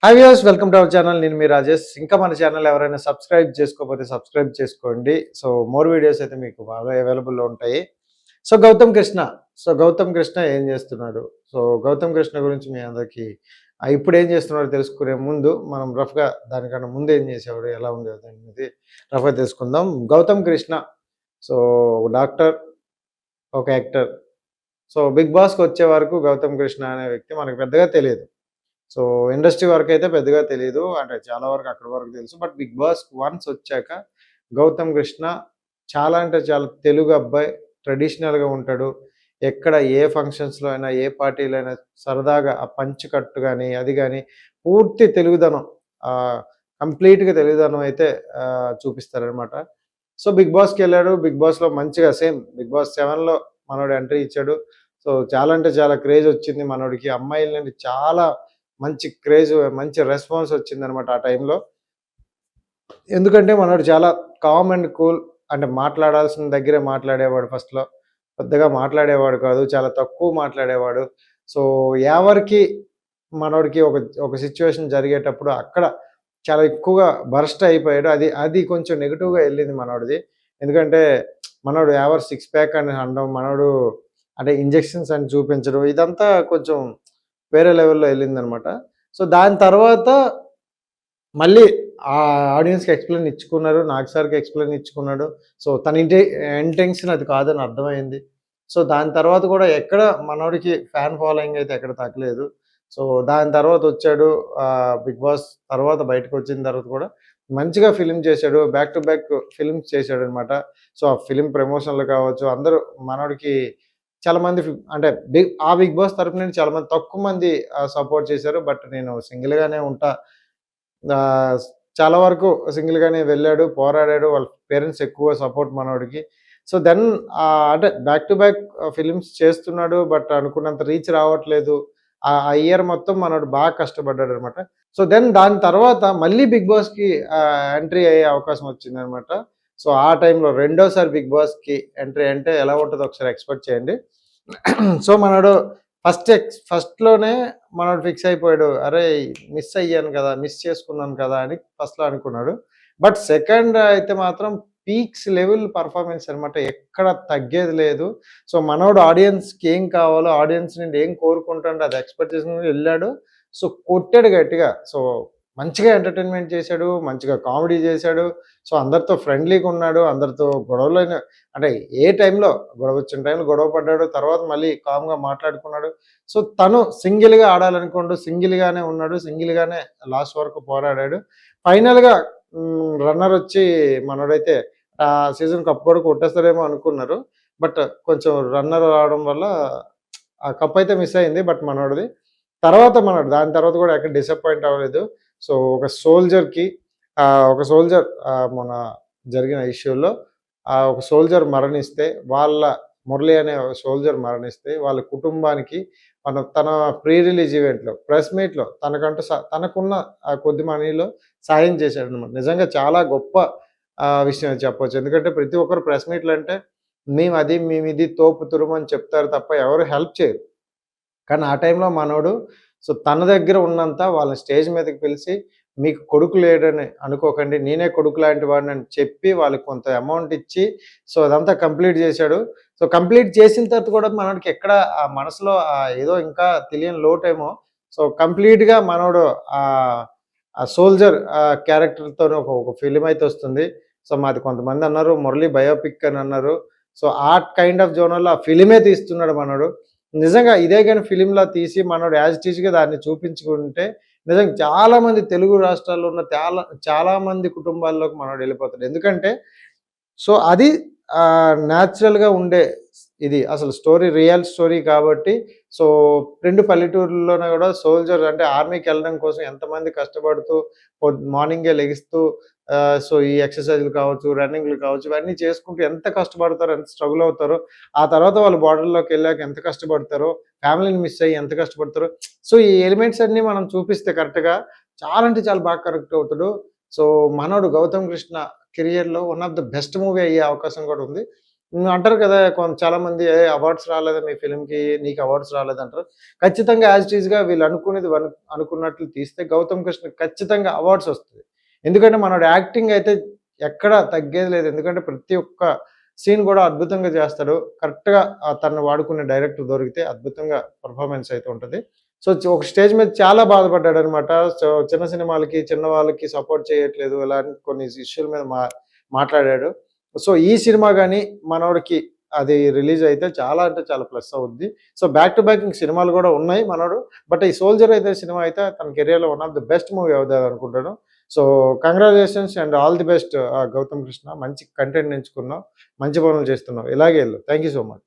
Hi viewers, welcome to our channel. నేను మీ రాజేష్. ఇంకా మన ఛానల్ ఎవరైనా సబ్స్క్రైబ్ చేసుకోకపోతే సబ్స్క్రైబ్ చేసుకోండి. సో మోర్ వీడియోస్ అయితే మీకు బాగా అవైలబుల్లో ఉంటాయి. గౌతమ్ కృష్ణ ఏం చేస్తున్నాడు? గౌతమ్ కృష్ణ గురించి మీ అందరికీ ఇప్పుడు ఏం చేస్తున్నాడో తెలుసుకునే ముందు మనం రఫ్గా దానికన్నా ముందు ఏం చేసేవాడు, ఎలా ఉండేది అనేది రఫ్గా తెలుసుకుందాం. గౌతమ్ కృష్ణ ఒక డాక్టర్, ఒక యాక్టర్. బిగ్ బాస్కి వచ్చే వరకు గౌతమ్ కృష్ణ అనే వ్యక్తి మనకు పెద్దగా తెలియదు. ఇండస్ట్రీ వరకు అయితే పెద్దగా తెలీదు. అంటే చాలా వరకు అక్కడి వరకు తెలుసు. బట్ బిగ్ బాస్ వన్స్ వచ్చాక గౌతమ్ కృష్ణ చాలా అంటే చాలా తెలుగు అబ్బాయి. ట్రెడిషనల్‌గా ఉంటాడు. ఎక్కడ ఏ ఫంక్షన్స్‌లో అయినా, ఏ పార్టీలో అయినా సరదాగా ఆ పంచె కట్టు గాని, అది గాని పూర్తి తెలుగుదనం, కంప్లీట్‌గా తెలుగుదనం అయితే చూపిస్తారనమాట. బిగ్ బాస్‌కెళ్ళాడు. బిగ్ బాస్‌లో మంచిగా సేమ్ బిగ్ బాస్ 7లో మనోడు ఎంట్రీ ఇచ్చాడు. చాలా అంటే చాలా క్రేజ్ వచ్చింది మనోడికి. అమ్మాయిల నుండి చాలా మంచి క్రేజ్, మంచి రెస్పాన్స్ వచ్చిందనమాట ఆ టైంలో. ఎందుకంటే మనోడు చాలా కామ్ అండ్ కూల్. అంటే మాట్లాడాల్సిన దగ్గరే మాట్లాడేవాడు. ఫస్ట్‌లో పెద్దగా మాట్లాడేవాడు కాదు. చాలా తక్కువ మాట్లాడేవాడు. ఎవరికి మనోడికి ఒక సిచ్యువేషన్ జరిగేటప్పుడు అక్కడ చాలా ఎక్కువగా బర్స్ట్ అయిపోయాడు. అది కొంచెం నెగెటివ్‌గా వెళ్ళింది మనోడిది. ఎందుకంటే మనోడు ఎవరు సిక్స్ ప్యాక్ అని అనడం, మనోడు అంటే ఇంజెక్షన్స్ అని చూపించడం, ఇదంతా కొంచెం వేరే లెవెల్‌లో వెళ్ళిందనమాట. దాని తర్వాత మళ్ళీ ఆ ఆడియన్స్‌కి ఎక్స్‌ప్లెయిన్ ఇచ్చుకున్నారు. నాగ్ సార్‌కి ఎక్స్‌ప్లెయిన్ ఇచ్చుకున్నాడు. తన ఇంటెన్షన్ అది కాదని అర్థమైంది. దాని తర్వాత కూడా ఎక్కడ మనోడికి ఫ్యాన్ ఫాలోయింగ్ అయితే ఎక్కడ తగ్గలేదు. దాని తర్వాత వచ్చాడు. బిగ్ బాస్ తర్వాత బయటకొచ్చిన తర్వాత కూడా మంచిగా ఫిల్మ్ చేశాడు. బ్యాక్ టు బ్యాక్ ఫిల్మ్స్ చేశాడనమాట. ఆ ఫిల్మ్ ప్రమోషన్‌లు కావచ్చు, అందరూ మనోడికి చాలా మంది అంటే బిగ్ బాస్ తరపు నుండి చాలా మంది తక్కువ మంది సపోర్ట్ చేశారు. బట్ నేను సింగిల్‌గానే ఉంటా. చాలా వరకు సింగిల్‌గానే వెళ్ళాడు, పోరాడాడు. వాళ్ళ పేరెంట్స్ ఎక్కువ సపోర్ట్ మనోడికి. దెన్ అంటే బ్యాక్ టు బ్యాక్ ఫిల్మ్స్ చేస్తున్నాడు. బట్ అనుకున్నంత రీచ్ రావట్లేదు. ఆ ఇయర్ మొత్తం మనోడు బాగా కష్టపడ్డాడనమాట. దెన్ దాని తర్వాత మళ్ళీ బిగ్ బాస్‌కి ఎంట్రీ అయ్యే అవకాశం వచ్చిందనమాట. ఆ టైంలో రెండోసారి బిగ్ బాస్‌కి ఎంట్రీ అంటే ఎలా ఉంటదో ఒకసారి ఎక్స్‌పెక్ట్ చేయండి. మనోడు ఫస్ట్‌లోనే మనోడు ఫిక్స్ అయిపోయాడు. అరే! మిస్ అయ్యాను కదా! మిస్ చేసుకున్నాను కదా! అని ఫస్ట్‌లో అనుకున్నాడు. బట్ సెకండ్ అయితే మాత్రం పీక్స్ లెవెల్ పెర్ఫార్మెన్స్ అనమాట. ఎక్కడ తగ్గేది లేదు. మనోడు ఆడియన్స్‌కి ఏం కావాలో, ఆడియన్స్ నుండి ఏం కోరుకుంటాడో అది ఎక్స్‌పెక్ట్ చేసుకొని వెళ్ళాడు. కొట్టాడు గట్టిగా. మంచిగా ఎంటర్‌టైన్‌మెంట్ చేశాడు. మంచిగా కామెడీ చేశాడు. అందరితో ఫ్రెండ్లీగా ఉన్నాడు. అందరితో గొడవలైన అంటే ఏ టైంలో గొడవ వచ్చిన టైంలో గొడవ పడ్డాడు. తర్వాత మళ్ళీ కామ్‌గా మాట్లాడుకున్నాడు. తను సింగిల్‌గా ఆడాలనుకోండు. సింగిల్‌గానే ఉన్నాడు. సింగిల్‌గానే లాస్ట్ వరకు పోరాడాడు. ఫైనల్‌గా రన్నర్ వచ్చి మనోడైతే సీజన్ కప్ కూడా కొట్టేస్తారేమో అనుకున్నారు. బట్ కొంచెం రన్నర్ రావడం వల్ల ఆ కప్ అయితే మిస్ అయింది. బట్ మనోడిది. దాని తర్వాత కూడా ఎక్కడ డిసప్పాయింట్ అవ్వలేదు. ఒక సోల్జర్‌కి ఒక సోల్జర్ మొన్న జరిగిన ఇష్యూలో ఒక సోల్జర్ మరణిస్తే, మురళి అనే ఒక సోల్జర్ మరణిస్తే వాళ్ళ కుటుంబానికి తన ప్రీ రిలీజ్ ఈవెంట్‌లో, ప్రెస్ మీట్‌లో తనకున్న కొద్ది మనీలో సాయం చేశాడనమాట. నిజంగా చాలా గొప్ప విషయం అని చెప్పొచ్చు. ఎందుకంటే ప్రతి ఒక్కరు ప్రెస్ మీట్‌లు అంటే మేమిది తోపు తురుము అని చెప్తారు తప్ప ఎవరు హెల్ప్ చేయరు. కానీ ఆ టైంలో మనోడు తన దగ్గర ఉన్నంత వాళ్ళని స్టేజ్ మీదకి పిలిచి, మీకు కొడుకు లేడని అనుకోకండి, నేనే కొడుకు లాంటి వాడిని అని చెప్పి వాళ్ళకి కొంత అమౌంట్ ఇచ్చి అదంతా కంప్లీట్ చేశాడు. కంప్లీట్ చేసిన తర్వాత కూడా మనోడికి ఎక్కడ ఆ మనసులో ఏదో ఇంకా తెలియని లోటేమో. కంప్లీట్‌గా మనోడు ఆ సోల్జర్ క్యారెక్టర్‌తోని ఒక ఫిల్మ్ అయితే వస్తుంది. మాది కొంతమంది అన్నారు మురళి బయోపిక్ అని అన్నారు. ఆ కైండ్ ఆఫ్ జోనర్‌లో ఆ ఫిల్మే తీస్తున్నాడు మనోడు. నిజంగా ఇదే గాని ఫిల్మ్‌లా తీసి మనోడు యాజ్ ఇట్ ఈజ్‌గా దాన్ని చూపించుకుంటే నిజంగా చాలా మంది తెలుగు రాష్ట్రాల్లో ఉన్న చాలా మంది కుటుంబాల్లోకి మనోడు వెళ్ళిపోతాడు. ఎందుకంటే అది న్యాచురల్‌గా ఉండే ఇది అసలు స్టోరీ, రియల్ స్టోరీ కాబట్టి 2 పల్లెటూరుల్లోనే కూడా సోల్జర్ అంటే ఆర్మీకెళ్ళడం కోసం ఎంతమంది కష్టపడుతూ మార్నింగే లెగిస్తూ ఈ ఎక్సర్‌సైజ్‌లు కావచ్చు, రన్నింగ్‌లు కావచ్చు, ఇవన్నీ చేసుకుంటూ ఎంత కష్టపడతారో, ఎంత స్ట్రగుల్ అవుతారో, ఆ తర్వాత వాళ్ళు బార్డర్‌లోకెళ్ళాక ఎంత కష్టపడతారో, ఫ్యామిలీని మిస్ అయ్యి ఎంత కష్టపడతారో. ఈ ఎలిమెంట్స్ అన్నీ మనం చూపిస్తే కరెక్ట్‌గా చాలా అంటే చాలా బాగా కనెక్ట్ అవుతాడు. మనోడు గౌతమ్ కృష్ణ కెరియర్‌లో one of the best movie అయ్యే అవకాశం కూడా ఉంది. అంటారు కదా! చాలామంది అవార్డ్స్ రాలేదా మీ ఫిల్మ్‌కి, నీకు అవార్డ్స్ రాలేదంటారు. ఖచ్చితంగా యాజ్ ఇట్ ఈస్‌గా వీళ్ళు అనుకునేది అనుకున్నట్లు తీస్తే 'గౌతమ్ కృష్ణ'కి ఖచ్చితంగా అవార్డ్స్ వస్తది. ఎందుకంటే మనోడి యాక్టింగ్ అయితే ఎక్కడ తగ్గేది లేదు. ఎందుకంటే ప్రతి ఒక్క సీన్ గూడా అద్భుతంగా చేస్తాడు. కరెక్ట్‌గా తనను వాడుకునే డైరెక్టర్ దొరికితే అద్భుతంగా పెర్ఫార్మన్స్ అయితే ఉంటది. సో, ఒక స్టేజ్ మీద చాలా బాధపడ్డాడనమాట. సో, చిన్న సినిమాలకి, చిన్న వాళ్ళకి సపోర్ట్ చేయట్లేదు. ఇలా అని కొన్ని ఇష్యూల మీద మాట్లాడాడు. సో, ఈ సినిమా గాని మనోడికి అది రిలీజ్ అయితే చాలా అంటే చాలా ప్లస్ అవుద్ది. సో, బ్యాక్ టు బ్యాక్ ఇంక సినిమాలు గూడా ఉన్నాయి మనోడు. బట్ ఈ 'సోల్జర్' అయితే సినిమా అయితే తన కెరియర్‌లో one of the best movie అవుతది అనుకుంటాను. So, congratulations and all the best 'Gautam Krishna'. మంచి కంటెంట్ ఎంచుకున్నావు. మంచి పనులు చేస్తున్నావు. ఇలాగే ఎళ్ళు. Thank you so much.